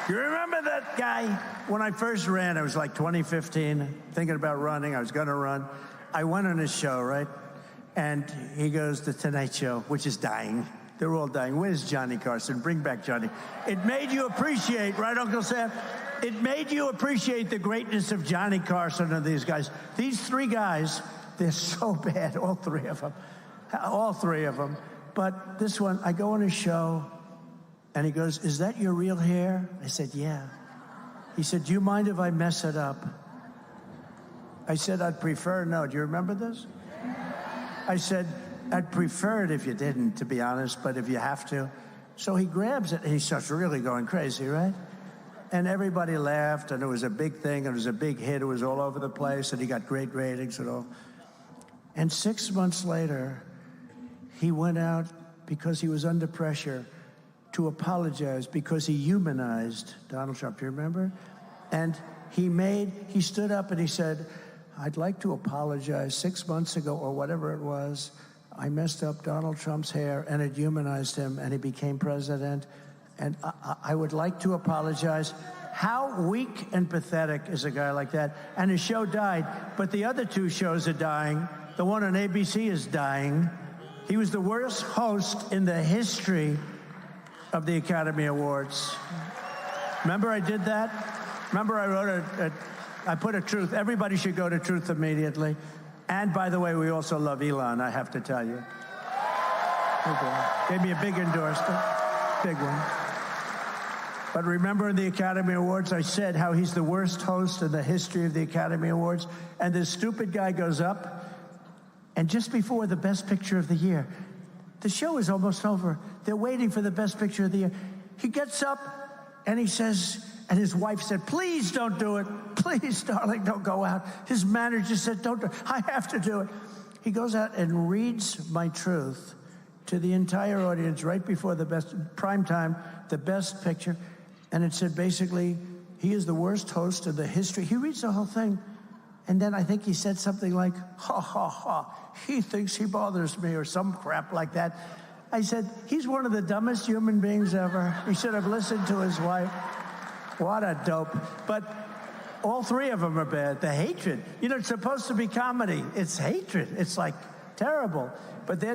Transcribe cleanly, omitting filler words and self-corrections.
You remember that guy? When I first ran, it was like 2015, thinking about running. I was going to run. I went on his show, right? And he goes, The Tonight Show, which is dying. They're all dying. Where's Johnny Carson? Bring back Johnny. It made you appreciate, right, Uncle Sam? It made you appreciate the greatness of Johnny Carson and these guys. These three guys, they're so bad, all three of them. All three of them. But this one, I go on his show, and he goes, Is that your real hair? I said, yeah. He said, do you mind if I mess it up? I said, I'd prefer no. Do you remember this? I said, I'd prefer it if you didn't, to be honest, but if you have to. So he grabs it, and he starts really going crazy, right? And everybody laughed, and it was a big thing. It was a big hit. It was all over the place, and he got great ratings and all. And 6 months later, he went out because he was under pressure to apologize because he humanized Donald Trump. Do you remember? And he stood up and he said, I'd like to apologize. 6 months ago, or whatever it was, I messed up Donald Trump's hair, and it humanized him, and he became president. And I would like to apologize. How weak and pathetic is a guy like that? And his show died, but the other two shows are dying. The one on ABC is dying. He was the worst host in the history of the Academy Awards. Remember I did that? Remember I wrote I put a truth. Everybody should go to Truth immediately. And by the way, we also love Elon, I have to tell you. Gave me a big endorsement, big one. But remember in the Academy Awards, I said how he's the worst host in the history of the Academy Awards. And this stupid guy goes up, and just before the Best Picture of the Year, the show is almost over. They're waiting for the Best Picture of the Year. He gets up and he says, and his wife said, please don't do it. Please, darling, don't go out. His manager said, don't do it. I have to do it. He goes out and reads my truth to the entire audience right before the prime time, the Best Picture. And it said basically, he is the worst host in the history. He reads the whole thing. And then I think he said something like, ha, ha, ha, he thinks he bothers me, or some crap like that. I said, he's one of the dumbest human beings ever. He should have listened to his wife. What a dope. But all three of them are bad. The hatred. You know, it's supposed to be comedy. It's hatred. It's like terrible. But they're